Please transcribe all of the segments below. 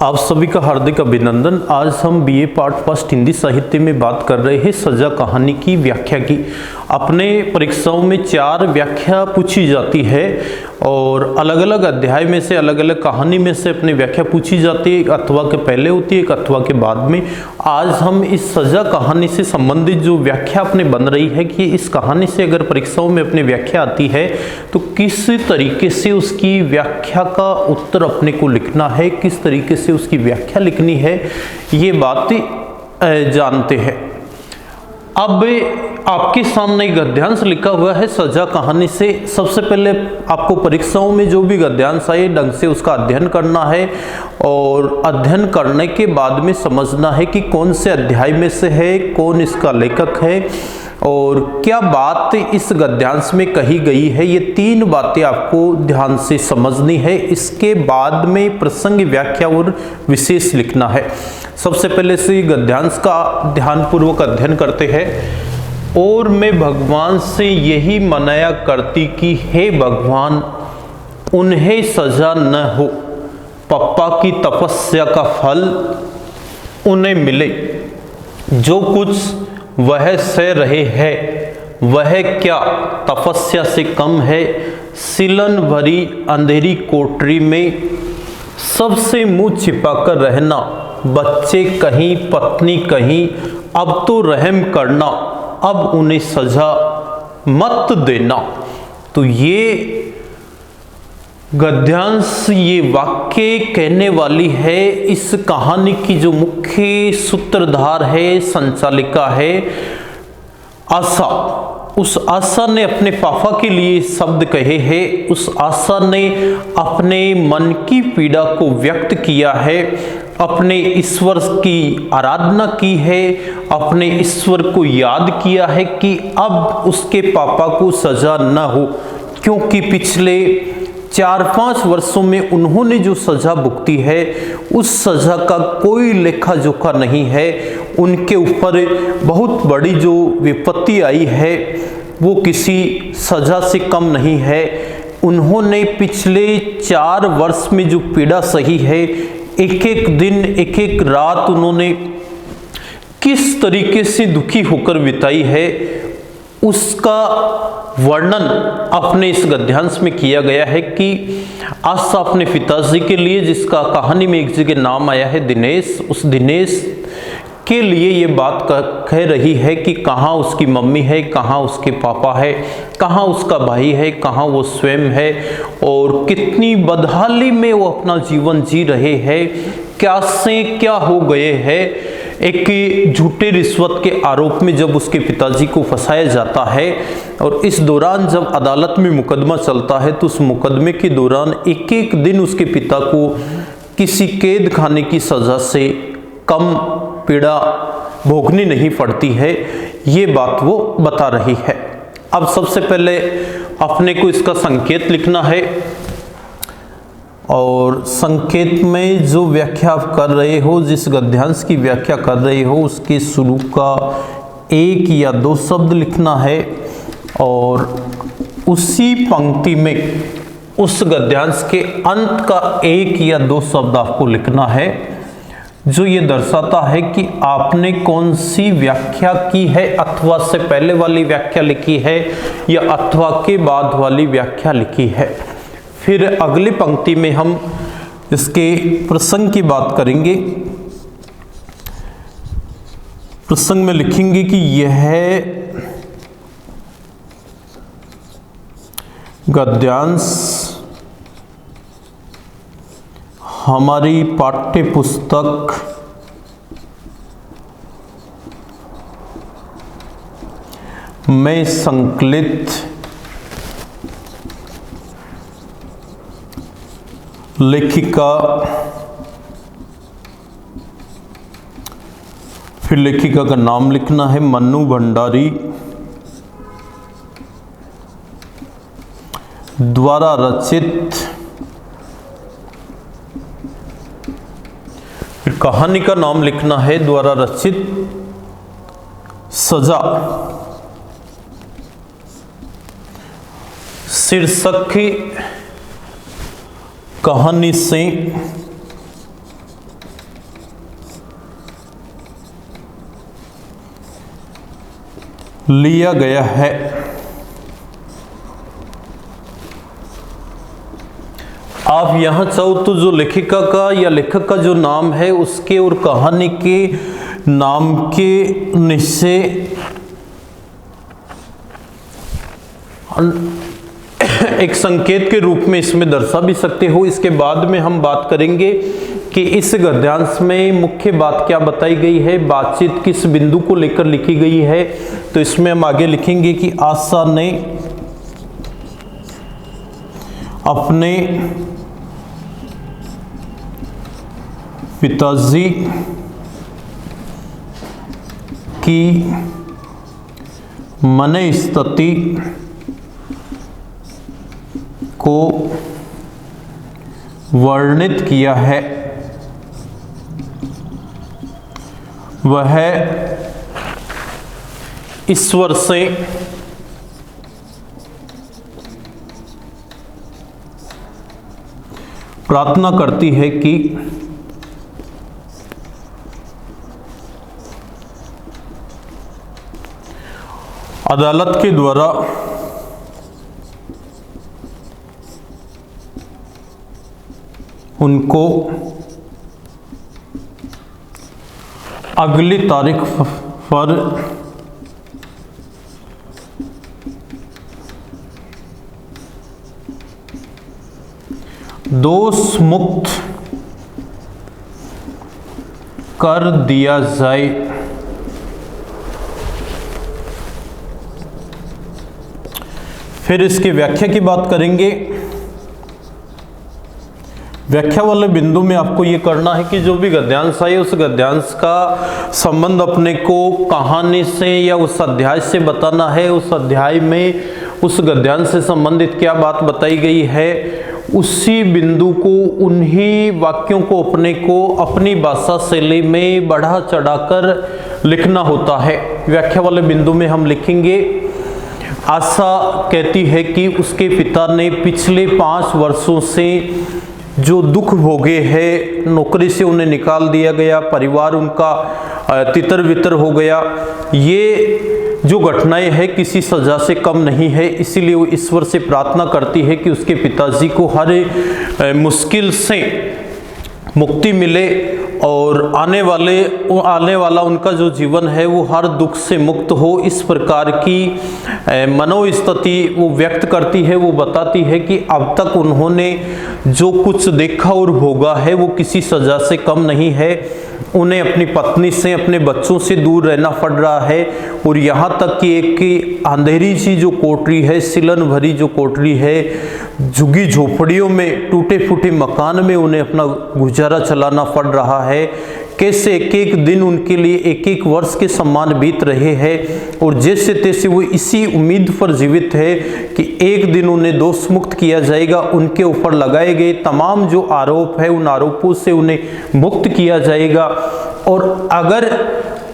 आप सभी का हार्दिक अभिनंदन। आज हम बीए पार्ट फर्स्ट हिंदी साहित्य में बात कर रहे हैं सजा कहानी की व्याख्या की। अपने परीक्षाओं में 4 व्याख्या पूछी जाती है और अलग अलग अध्याय में से अलग अलग कहानी में से अपनी व्याख्या पूछी जाती है। एक अथवा के पहले होती है, एक अथवा के बाद में। आज हम इस सजा कहानी से संबंधित जो व्याख्या अपने बन रही है कि इस कहानी से अगर परीक्षाओं में अपनी व्याख्या आती है तो किस तरीके से उसकी व्याख्या का उत्तर अपने को लिखना है, किस तरीके से उसकी व्याख्या लिखनी है, ये बातें जानते हैं। अब आपके सामने गद्यांश लिखा हुआ है सजा कहानी से। सबसे पहले आपको परीक्षाओं में जो भी गद्यांश आए ढंग से उसका अध्ययन करना है और अध्ययन करने के बाद में समझना है कि कौन से अध्याय में से है, कौन इसका लेखक है और क्या बात इस गद्यांश में कही गई है। ये 3 बातें आपको ध्यान से समझनी है। इसके बाद में प्रसंग, व्याख्या और विशेष लिखना है। सबसे पहले से गद्यांश का ध्यानपूर्वक अध्ययन करते हैं। और मैं भगवान से यही मनाया करती कि हे भगवान, उन्हें सजा न हो, पप्पा की तपस्या का फल उन्हें मिले। जो कुछ वह सह रहे हैं वह क्या तपस्या से कम है। सिलन भरी अंधेरी कोठरी में सबसे मुंह छिपाकर रहना, बच्चे कहीं पत्नी कहीं, अब तो रहम करना, अब उन्हें सजा मत देना। तो ये गद्यांश, ये वाक्य कहने वाली है इस कहानी की जो मुख्य सूत्रधार है, संचालिका है आशा। उस आशा ने अपने पापा के लिए शब्द कहे हैं। उस आशा ने अपने मन की पीड़ा को व्यक्त किया है, अपने ईश्वर की आराधना की है, अपने ईश्वर को याद किया है कि अब उसके पापा को सजा न हो, क्योंकि पिछले 4-5 वर्षों में उन्होंने जो सजा भुगती है उस सजा का कोई लेखा जोखा नहीं है। उनके ऊपर बहुत बड़ी जो विपत्ति आई है वो किसी सजा से कम नहीं है। उन्होंने पिछले 4 वर्ष में जो पीड़ा सही है, एक एक दिन एक एक रात उन्होंने किस तरीके से दुखी होकर बिताई है, उसका वर्णन अपने इस गद्यांश में किया गया है। कि आशा अपने पिताजी के लिए, जिसका कहानी में एक जगह नाम आया है दिनेश, उस दिनेश के लिए ये बात कह रही है कि कहाँ उसकी मम्मी है, कहाँ उसके पापा है, कहाँ उसका भाई है, कहाँ वो स्वयं है और कितनी बदहाली में वो अपना जीवन जी रहे हैं, क्या से क्या हो गए हैं। एक झूठे रिश्वत के आरोप में जब उसके पिताजी को फंसाया जाता है और इस दौरान जब अदालत में मुकदमा चलता है तो उस मुकदमे के दौरान एक एक दिन उसके पिता को किसी कैद खाने की सजा से कम पीड़ा भोगनी नहीं पड़ती है। ये बात वो बता रही है। अब सबसे पहले अपने को इसका संकेत लिखना है और संकेत में जो व्याख्या आप कर रहे हो, जिस गद्यांश की व्याख्या कर रहे हो, उसके शुरू का 1 या 2 शब्द लिखना है और उसी पंक्ति में उस गद्यांश के अंत का 1 या 2 शब्द आपको लिखना है जो ये दर्शाता है कि आपने कौन सी व्याख्या की है। अथवा से पहले वाली व्याख्या लिखी है या अथवा के बाद वाली व्याख्या लिखी है। फिर अगली पंक्ति में हम इसके प्रसंग की बात करेंगे। प्रसंग में लिखेंगे कि यह गद्यांश हमारी पाठ्य पुस्तक में संकलित लेखिका, फिर लेखिका का नाम लिखना है मन्नू भंडारी द्वारा रचित, फिर कहानी का नाम लिखना है द्वारा रचित सजा। शीर्षक कहानी से लिया गया है। आप यहाँ चाहो तो जो लेखिका का या लेखक का जो नाम है उसके और कहानी के नाम के नीचे एक संकेत के रूप में इसमें दर्शा भी सकते हो। इसके बाद में हम बात करेंगे कि इस गद्यांश में मुख्य बात क्या बताई गई है, बातचीत किस बिंदु को लेकर लिखी गई है। तो इसमें हम आगे लिखेंगे कि आशा ने अपने पिताजी की मनस्थिति को वर्णित किया है। वह ईश्वर से प्रार्थना करती है कि अदालत के द्वारा उनको अगली तारीख पर दोष मुक्त कर दिया जाए। फिर इसकी व्याख्या की बात करेंगे। व्याख्या वाले बिंदु में आपको ये करना है कि जो भी गद्यांश है उस गद्यांश का संबंध अपने को कहानी से या उस अध्याय से बताना है। उस अध्याय में उस गद्यांश से संबंधित क्या बात बताई गई है, उसी बिंदु को, उन्हीं वाक्यों को अपने को अपनी भाषा शैली में बढ़ा चढ़ाकर लिखना होता है। व्याख्या वाले बिंदु में हम लिखेंगे, आशा कहती है कि उसके पिता ने पिछले 5 वर्षों से जो दुख भोगे है, नौकरी से उन्हें निकाल दिया गया, परिवार उनका तितर बितर हो गया, ये जो घटनाएं है किसी सजा से कम नहीं है। इसीलिए वो ईश्वर से प्रार्थना करती है कि उसके पिताजी को हर मुश्किल से मुक्ति मिले और आने वाला उनका जो जीवन है वो हर दुख से मुक्त हो। इस प्रकार की मनोस्थिति वो व्यक्त करती है। वो बताती है कि अब तक उन्होंने जो कुछ देखा और भोगा है वो किसी सजा से कम नहीं है। उन्हें अपनी पत्नी से, अपने बच्चों से दूर रहना पड़ रहा है और यहाँ तक कि एक अंधेरी सी जो कोठरी है, सिलन भरी जो कोठरी है, झुग्गी झोपड़ियों में, टूटे फूटे मकान में उन्हें अपना गुजारा चलाना पड़ रहा है। कैसे एक एक दिन उनके लिए एक एक वर्ष के समान बीत रहे हैं और जैसे तैसे वो इसी उम्मीद पर जीवित है कि एक दिन उन्हें दोष मुक्त किया जाएगा। उनके ऊपर लगाए गए तमाम जो आरोप है उन आरोपों से उन्हें मुक्त किया जाएगा और अगर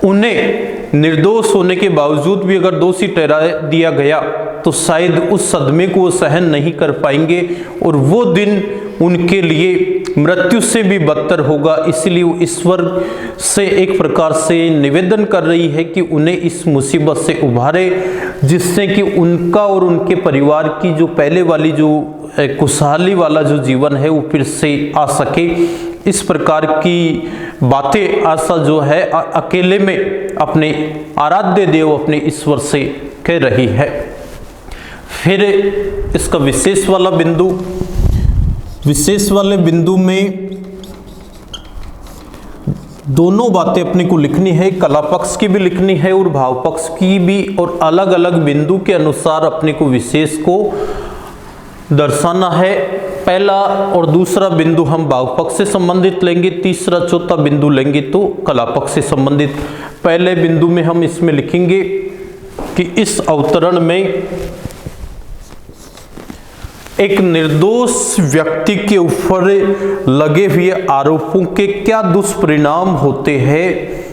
उन्हें निर्दोष होने के बावजूद भी अगर दोषी ठहरा दिया गया तो शायद उस सदमे को वो सहन नहीं कर पाएंगे और वो दिन उनके लिए मृत्यु से भी बदतर होगा। इसलिए वो ईश्वर से एक प्रकार से निवेदन कर रही है कि उन्हें इस मुसीबत से उभारे, जिससे कि उनका और उनके परिवार की जो पहले वाली जो खुशहाली वाला जो जीवन है वो फिर से आ सके। इस प्रकार की बातें आशा जो है अकेले में अपने आराध्य देव अपने ईश्वर से कह रही है। फिर इसका विशेष वाला बिंदु में दोनों बातें अपने को लिखनी है, कला पक्ष की भी लिखनी है और भाव पक्ष की भी, और अलग अलग बिंदु के अनुसार अपने को विशेष को दर्शाना है। पहला और दूसरा बिंदु हम भाव पक्ष से संबंधित लेंगे, तीसरा चौथा बिंदु लेंगे तो कला पक्ष से संबंधित। पहले बिंदु में हम इसमें लिखेंगे कि इस अवतरण में एक निर्दोष व्यक्ति के ऊपर लगे हुए आरोपों के क्या दुष्परिणाम होते हैं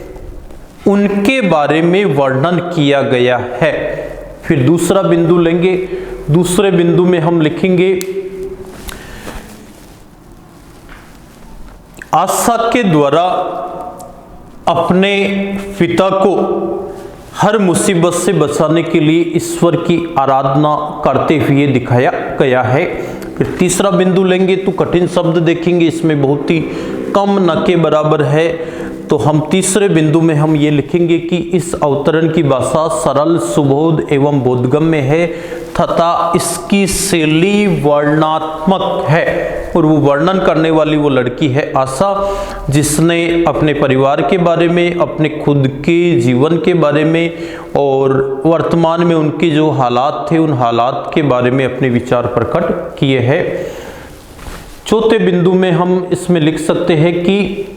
उनके बारे में वर्णन किया गया है। फिर दूसरा बिंदु लेंगे, दूसरे बिंदु में हम लिखेंगे आशा के द्वारा अपने पिता को हर मुसीबत से बचाने के लिए ईश्वर की आराधना करते हुए दिखाया गया है। फिर तीसरा बिंदु लेंगे तो कठिन शब्द देखेंगे, इसमें बहुत ही कम न के बराबर है। तो हम तीसरे बिंदु में हम ये लिखेंगे कि इस अवतरण की भाषा सरल, सुबोध एवं बोधगम्य है तथा इसकी शैली वर्णनात्मक है। और वो वर्णन करने वाली वो लड़की है आशा, जिसने अपने परिवार के बारे में, अपने खुद के जीवन के बारे में और वर्तमान में उनके जो हालात थे उन हालात के बारे में अपने विचार प्रकट किए हैं। चौथे बिंदु में हम इसमें लिख सकते हैं कि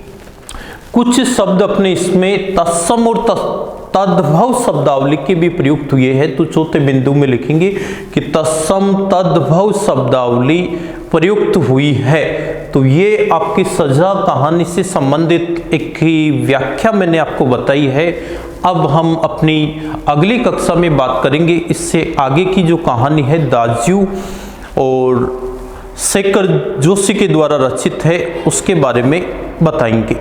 कुछ शब्द अपने इसमें तत्सम और तद्भव शब्दावली के भी प्रयुक्त हुए हैं। तो चौथे बिंदु में लिखेंगे कि तत्सम तद्भव शब्दावली प्रयुक्त हुई है। तो ये आपकी सजा कहानी से संबंधित एक ही व्याख्या मैंने आपको बताई है। अब हम अपनी अगली कक्षा में बात करेंगे इससे आगे की जो कहानी है दाज्यू और शेखर जोशी के द्वारा रचित है उसके बारे में बताएंगे।